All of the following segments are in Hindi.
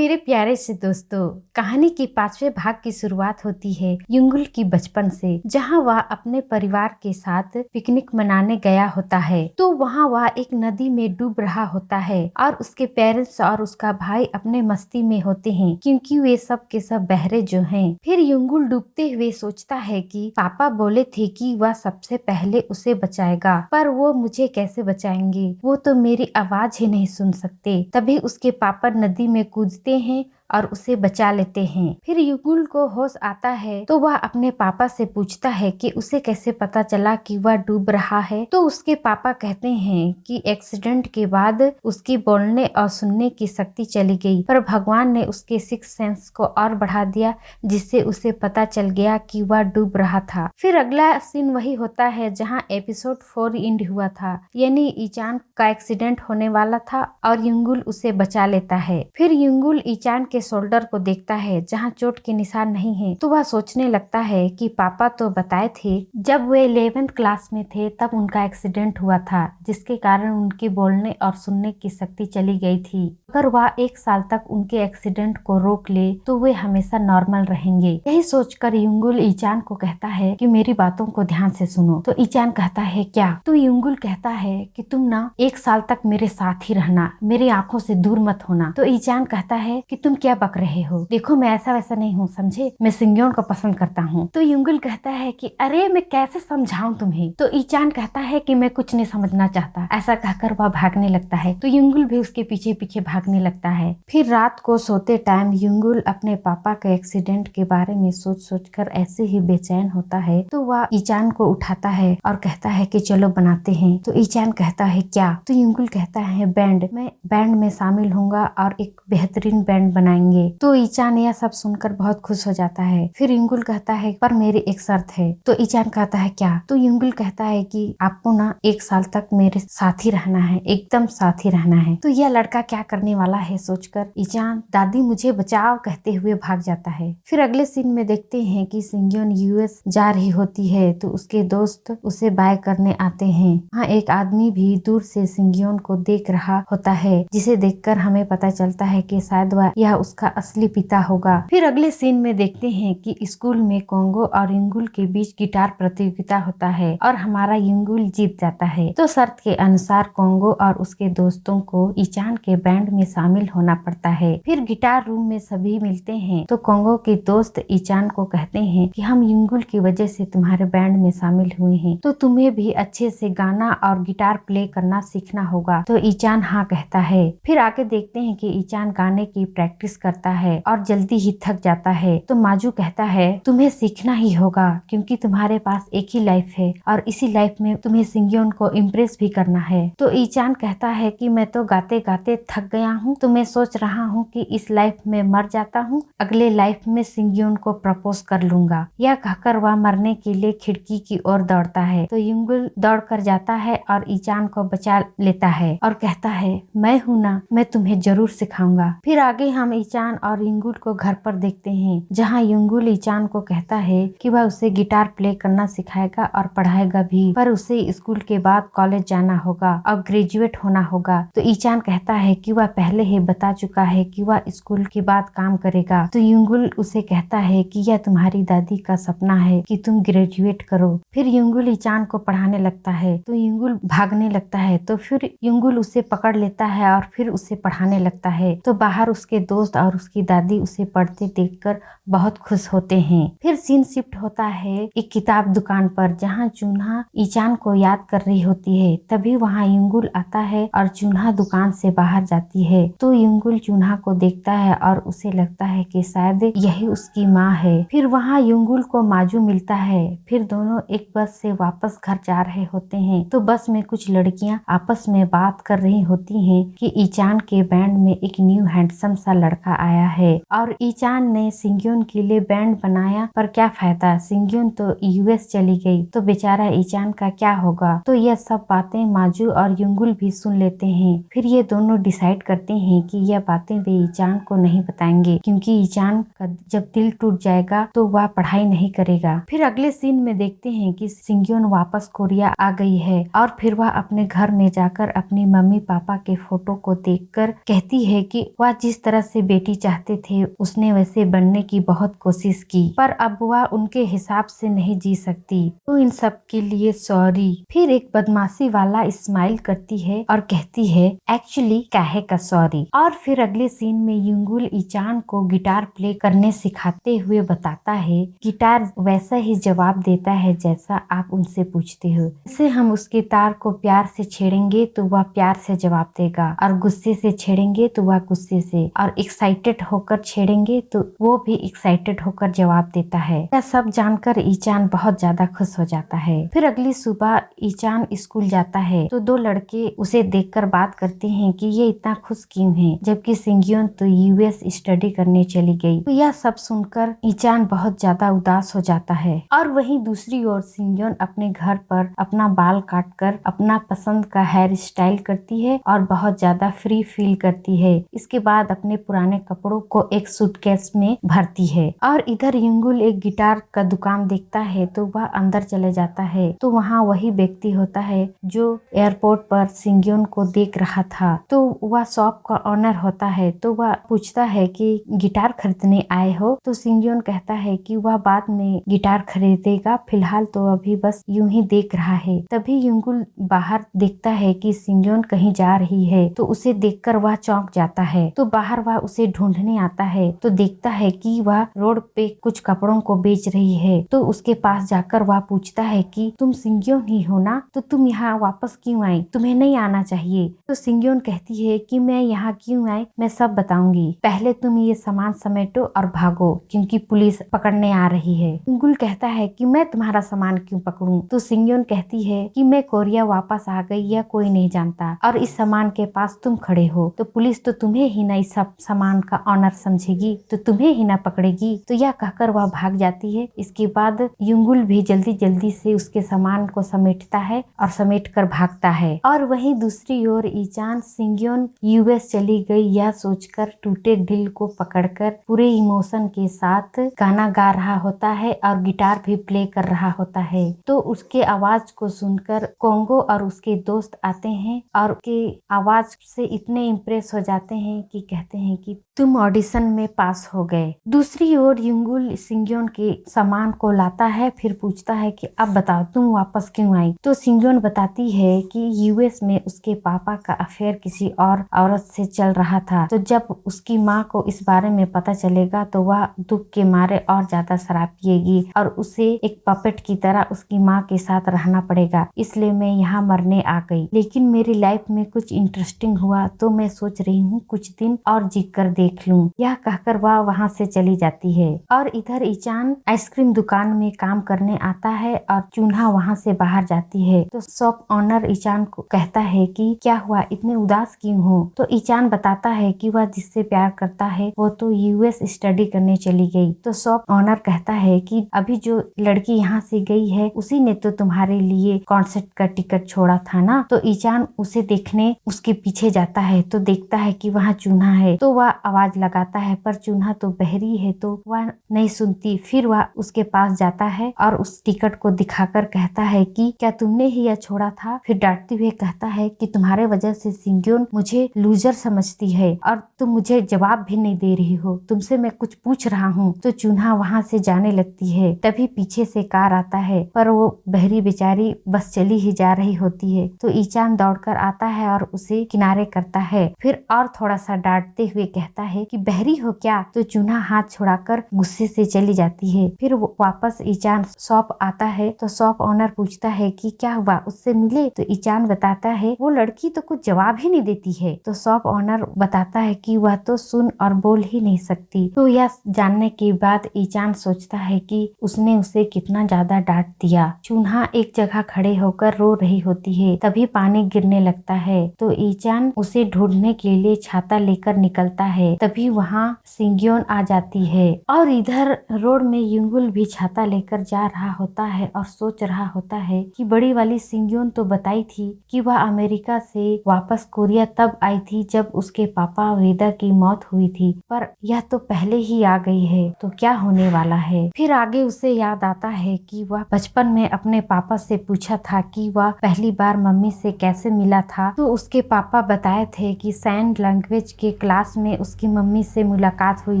मेरे प्यारे से दोस्तों, कहानी के 5वें भाग की शुरुआत होती है युंगुल की बचपन से, जहां वह अपने परिवार के साथ पिकनिक मनाने गया होता है। तो वहां वह एक नदी में डूब रहा होता है और उसके पेरेंट्स और उसका भाई अपने मस्ती में होते हैं, क्योंकि वे सब के सब बहरे जो हैं। फिर युंगुल डूबते हुए सोचता है कि पापा बोले थे कि वह सबसे पहले उसे बचाएगा, पर वो मुझे कैसे बचाएंगे? वो तो मेरी आवाज ही नहीं सुन सकते। तभी उसके पापा नदी में कूदते हैं और उसे बचा लेते हैं। फिर युगुल को होश आता है तो वह अपने पापा से पूछता है कि उसे कैसे पता चला कि वह डूब रहा है। तो उसके पापा कहते हैं कि एक्सीडेंट के बाद उसकी बोलने और सुनने की शक्ति चली गई, पर भगवान ने उसके सिक्स सेंस को और बढ़ा दिया, जिससे उसे पता चल गया कि वह डूब रहा था। फिर अगला सीन वही होता है जहाँ एपिसोड 4 एंड हुआ था, यानी ईचान का एक्सीडेंट होने वाला था और युंगुल उसे बचा लेता है। फिर युंगुल ईचान के शोल्डर को देखता है जहाँ चोट के निशान नहीं है, तो वह सोचने लगता है कि पापा तो बताए थे जब वे 11th क्लास में थे तब उनका एक्सीडेंट हुआ था, जिसके कारण उनकी बोलने और सुनने की शक्ति चली गई थी। अगर वह 1 साल तक उनके एक्सीडेंट को रोक ले तो वे हमेशा नॉर्मल रहेंगे। यही सोचकर युंगुल ईचान को कहता है कि मेरी बातों को ध्यान से सुनो। तो ईचान कहता है क्या? तो युंगुल कहता है कि तुम ना 1 साल तक मेरे साथ ही रहना, मेरी आंखों से दूर मत होना। तो ईचान कहता है कि तुम क्या बक रहे हो? देखो मैं ऐसा वैसा नहीं हूँ, समझे? मैं सिंग्योन को पसंद करता हूँ। तो युंगुल कहता है कि अरे मैं कैसे समझाऊं तुम्हें? तो ईचान कहता है कि मैं कुछ नहीं समझना चाहता। ऐसा कहकर वह भागने लगता है, तो युंगुल भी उसके पीछे पीछे भागने लगता है। फिर रात को सोते टाइम युंगुल अपने पापा के एक्सीडेंट के बारे में सोच सोच कर ऐसे ही बेचैन होता है। तो वह ईचान को उठाता है और कहता है कि चलो बनाते हैं। तो ईचान कहता है क्या? तो युंगुल कहता है बैंड, मैं बैंड में शामिल होऊंगा और एक बेहतरीन बैंड बनाएंगे। तो ईचान यह सब सुनकर बहुत खुश हो जाता है। फिर युंगुल कहता है पर मेरी एक शर्त है। तो ईचान कहता है क्या? तो युंगुल कहता है कि आपको ना 1 साल तक मेरे साथ ही रहना है, एकदम साथ ही रहना है। तो यह लड़का क्या करने वाला है सोचकर ईचान दादी मुझे बचाओ कहते हुए भाग जाता है। फिर अगले सीन में देखते हैं कि सिंग्योन यूएस जा रही होती है, तो उसके दोस्त उसे बाय करने आते हैं। वहाँ एक आदमी भी दूर से सिंग्योन को देख रहा होता है, जिसे देखकर हमें पता चलता है कि शायद वह यह उसका असली पिता होगा। फिर अगले सीन में देखते हैं कि स्कूल में कोंगो और युंगुल के बीच गिटार प्रतियोगिता होता है और हमारा युंगुल जीत जाता है। तो शर्त के अनुसार कोंगो और उसके दोस्तों को ईचान के बैंड में शामिल होना पड़ता है। फिर गिटार रूम में सभी मिलते हैं, तो कोंगो के दोस्त ईचान को कहते हैं कि हम युंगुल की वजह से तुम्हारे बैंड में शामिल हुए हैं, तो तुम्हें भी अच्छे से गाना और गिटार प्ले करना सीखना होगा। तो ईचान हाँ कहता है। फिर आगे देखते हैं कि ईचान गाने की प्रैक्टिस करता है और जल्दी ही थक जाता है। तो माजू कहता है तुम्हें सीखना ही होगा, क्योंकि तुम्हारे पास एक ही लाइफ है और इसी लाइफ में तुम्हें सिंग्योन को इम्प्रेस भी करना है। तो ईचान कहता है कि मैं तो गाते गाते थक गया हूँ, तो मैं सोच रहा हूँ कि इस लाइफ में मर जाता हूँ, अगले लाइफ में सिंग्योन को प्रपोज कर लूंगा। यह कहकर वह मरने के लिए खिड़की की ओर दौड़ता है। तो युंगुल दौड़ कर जाता है और ईचान को बचा लेता है और कहता है मैं हूँ ना, मैं तुम्हें जरूर सिखाऊंगा। फिर आगे हम ईचान और युंगुल को घर पर देखते हैं, जहाँ युंगुल ईचान को कहता है कि वह उसे गिटार प्ले करना सिखाएगा और पढ़ाएगा भी, पर उसे स्कूल के बाद कॉलेज जाना होगा और ग्रेजुएट होना होगा। तो ईचान कहता है कि वह पहले ही बता चुका है कि वह स्कूल के बाद काम करेगा। तो युंगुल उसे कहता है कि यह तुम्हारी दादी का सपना है कि तुम ग्रेजुएट करो। फिर युंगुल ईचान को पढ़ाने लगता है, तो युंगुल भागने लगता है। तो फिर युंगुल उसे पकड़ लेता है और फिर उसे पढ़ाने लगता है। तो बाहर उसके दोस्त और उसकी दादी उसे पढ़ते देखकर बहुत खुश होते हैं। फिर सीन शिफ्ट होता है एक किताब दुकान पर, जहाँ चून्हा ईचान को याद कर रही होती है। तभी वहाँ युंगुल आता है और चून्हा दुकान से बाहर जाती है। तो युंगुल चून्हा को देखता है और उसे लगता है कि शायद यही उसकी माँ है। फिर वहाँ युंगुल को माजू मिलता है। फिर दोनों एक बस से वापस घर जा रहे होते हैं। तो बस में कुछ लड़कियां आपस में बात कर रही होती हैं कि ईचान के बैंड में एक न्यू हैंडसम सा लड़का आया है और ईचान ने सिंग्योन के लिए बैंड बनाया, पर क्या फायदा, सिंग्योन तो यूएस चली गई, तो बेचारा ईचान का क्या होगा। तो यह सब बातें माजू और युंगुल भी सुन लेते हैं। फिर ये दोनों डिसाइड करते हैं कि यह बातें वे ईचान को नहीं बताएंगे, क्योंकि ईचान का जब दिल टूट जाएगा तो वह पढ़ाई नहीं करेगा। फिर अगले सीन में देखते हैं कि सिंग्योन वापस कोरिया आ गई है और फिर वह अपने घर में जाकर अपनी मम्मी पापा के फोटो को देखकर कहती है कि वह जिस तरह से बेटी चाहते थे उसने वैसे बनने की बहुत कोशिश की, पर अब वह उनके हिसाब से नहीं जी सकती। तो इन सब के लिए सॉरी। फिर एक बदमाशी वाला स्माइल करती है और कहती है एक्चुअली काहे का सॉरी। और फिर अगले सीन में युंगुल ईचान को गिटार प्ले करने सिखाते हुए बताता है गिटार वैसा ही जवाब देता है जैसा आप उनसे पूछते हो। जैसे हम उसके तार को प्यार से छेड़ेंगे तो वह प्यार से जवाब देगा, और गुस्से से छेड़ेंगे तो वह गुस्से से, और एक्साइटेड होकर छेड़ेंगे तो वो भी एक्साइटेड होकर जवाब देता है। यह सब जानकर ईचान बहुत ज्यादा खुश हो जाता है। फिर अगली सुबह ईचान स्कूल जाता है तो दो लड़के उसे देखकर बात करते हैं कि ये इतना खुश क्यों है, जबकि सिंगियोन तो यूएस स्टडी करने चली गई। तो यह सब सुनकर ईचान बहुत ज्यादा उदास हो जाता है। और वहीं दूसरी ओर सिंगियोन अपने घर पर अपना बाल काटकर अपना पसंद का हेयर स्टाइल करती है और बहुत ज्यादा फ्री फील करती है। इसके बाद अपने पुराने कपड़ों को एक सूटकेस में भरती है। और इधर युंगुल एक गिटार का दुकान देखता है तो वह अंदर चले जाता है। तो वहाँ वही व्यक्ति होता है जो एयरपोर्ट पर सिंगियोन को देख रहा था। तो वह शॉप का ऑनर होता है। तो वह पूछता है कि गिटार खरीदने आए हो? तो सिंगियोन कहता है कि वह बाद में गिटार खरीदेगा, फिलहाल तो अभी बस यूं ही देख रहा है। तभी युंगुल बाहर देखता है कि सिंगियोन कहीं जा रही है। तो उसे देखकर वह चौंक जाता है। तो बाहर वह उसे ढूंढने आता है तो देखता है कि वह रोड पे कुछ कपड़ों को बेच रही है। तो उसके पास जाकर वह पूछता है कि तुम सिंगियोन ही हो ना? तो तुम यहाँ वापस क्यों आई? तुम्हें नहीं आना चाहिए। तो सिंगियोन कहती है कि मैं यहाँ क्यों आई मैं सब बताऊंगी, पहले तुम ये सामान समेटो और भागो क्योंकि पुलिस पकड़ने आ रही है। युंगुल कहता है कि मैं तुम्हारा सामान क्यों पकड़ूं? तो सिंगियोन कहती है कि मैं कोरिया वापस आ गई या कोई नहीं जानता, और इस सामान के पास तुम खड़े हो तो पुलिस तो तुम्हें ही ना इस सब सामान का ऑनर समझेगी, तो तुम्हें ही ना पकड़ेगी। तो यह कहकर वह भाग जाती है। इसके बाद युंगुल भी जल्दी जल्दी से उसके सामान को समेटता है और समेट कर भागता है। और वहीं दूसरी ओर ईचान सिंगियोन यूएस चली गई यह सोचकर टूटे दिल को पकड़कर पूरे इमोशन के साथ गाना गा रहा होता है और गिटार भी प्ले कर रहा होता है। तो उसके आवाज को सुनकर कोंगो और उसके दोस्त आते हैं और उसके आवाज से इतने इम्प्रेस हो जाते हैं कि कहते हैं कि तुम ऑडिशन में पास हो गए। दूसरी ओर युंगुल सिंगियोन के सामान को लाता है, फिर पूछता है कि अब बताओ तुम वापस क्यों आई? तो सिंगियोन बताती है कि यूएस में उसके पापा का अफेयर किसी और औरत से चल रहा था। तो जब उसकी माँ को इस बारे में पता चलेगा तो वह दुख के मारे और ज्यादा शराब पिएगी और उसे एक पपेट की तरह उसकी माँ के साथ रहना पड़ेगा, इसलिए मैं यहाँ मरने आ गई। लेकिन मेरी लाइफ में कुछ इंटरेस्टिंग हुआ तो मैं सोच रही हूँ कुछ दिन और जी कर देख लूं। यह कहकर वह वहाँ से चली जाती है। और इधर ईचान आइसक्रीम दुकान में काम करने आता है और चून्हा वहाँ से बाहर जाती है। तो शॉप ऑनर ईचान को कहता है कि क्या हुआ, इतने उदास क्यों हो? तो ईचान बताता है कि वह जिससे प्यार करता है वो तो यूएस स्टडी करने चली गई। तो शॉप ऑनर कहता है कि अभी जो लड़की यहाँ से गई है उसी ने तो तुम्हारे लिए कॉन्सर्ट का टिकट छोड़ा था ना? तो ईचान उसे देखने उसके पीछे जाता है तो देखता है कि वहाँ चून्हा है। तो वह आवाज लगाता है पर चून्हा तो बहरी है तो वह नहीं सुनती। फिर वह उसके पास जाता है और उस टिकट को दिखाकर कहता है कि क्या तुमने ही यह छोड़ा था? फिर डांटते हुए कहता है कि तुम्हारे वजह से सिंगियोन मुझे लूजर समझती है और तुम मुझे जवाब भी नहीं दे रही हो, तुमसे मैं कुछ पूछ रहा हूँ। तो चून्हा वहाँ से जाने लगती है। तभी पीछे से कार आता है पर वो बहरी बेचारी बस चली ही जा रही होती है। तो ईचान दौड़कर आता है और उसे किनारे करता है। फिर और थोड़ा सा डांटते हुए कहता है कि बहरी हो क्या? तो चून्हा हाथ छुड़ाकर गुस्से से चली जाती है। फिर वो वापस ईचान शॉप आता है तो शॉप ऑनर पूछता है कि क्या हुआ, उससे मिले? तो ईचान बताता है वो लड़की तो कुछ जवाब ही नहीं देती है। तो शॉप ऑनर बताता है कि वह तो सुन और बोल ही नहीं सकती। तो यह जानने के बाद ईचान सोचता है कि उसने उसे कितना ज्यादा डांट दिया। चून्हा एक जगह खड़े होकर रो रही होती है। तभी पानी गिरने लगता है तो ईचान उसे ढूंढने के लिए छाता लेकर निकलता है। तभी वहाँ सिंगियोन आ जाती है। और इधर रोड में युंगुल भी छाता लेकर जा रहा होता है और सोच रहा होता है कि बड़ी वाली सिंगियोन तो बताई थी कि वह अमेरिका से वापस कोरिया तब आई थी जब उसके पापा वेदा की मौत हुई थी, पर यह तो पहले ही आ गई है तो क्या होने वाला है। फिर आगे उसे याद आता है कि वह बचपन में अपने पापा से पूछा था कि वह पहली बार मम्मी से कैसे मिला था। तो उसके पापा बताए थे कि साइन लैंग्वेज के क्लास में उसकी मम्मी से मुलाकात हुई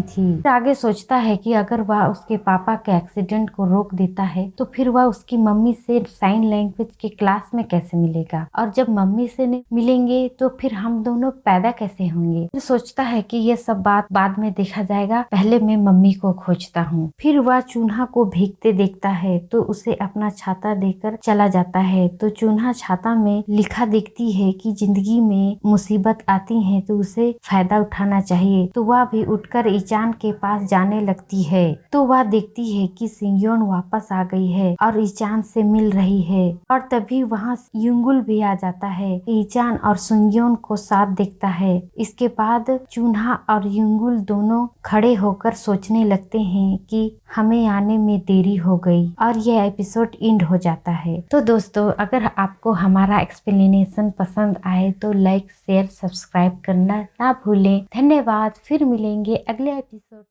थी। फिर आगे सोचता है कि अगर वह उसके पापा के एक्सीडेंट को रोक देता है तो फिर वह उसकी मम्मी से साइन लैंग्वेज के क्लास में कैसे मिलेगा, और जब मम्मी से मिलेंगे तो फिर हम दोनों पैदा कैसे होंगे। फिर सोचता है कि ये सब बात बाद में देखा जाएगा, पहले मैं मम्मी को खोजता हूँ। फिर वह चून्हा को भीगते देखता है तो उसे अपना छाता देकर चला जाता है। तो चून्हा छाता में लिखा देखती है कि जिंदगी में मुसीबत आती है तो उसे फायदा उठाना चाहिए। तो वह भी उठकर ईचान के पास जाने लगती है। तो वह देखती है कि सिंग्योन वापस आ गई है और ईचान से मिल रही है, और तभी वहाँ युंगुल भी आ जाता है। ईचान और सुंग्योन को साथ देखता है। इसके बाद चून्हा और युंगुल दोनों खड़े होकर सोचने लगते हैं कि हमें आने में देरी हो गई, और यह एपिसोड एंड हो जाता है। तो दोस्तों, अगर आपको हमारा एक्सप्लेनेशन पसंद आए तो लाइक शेयर सब्सक्राइब करना ना भूलें। धन्यवाद। फिर मिलेंगे अगले एपिसोड।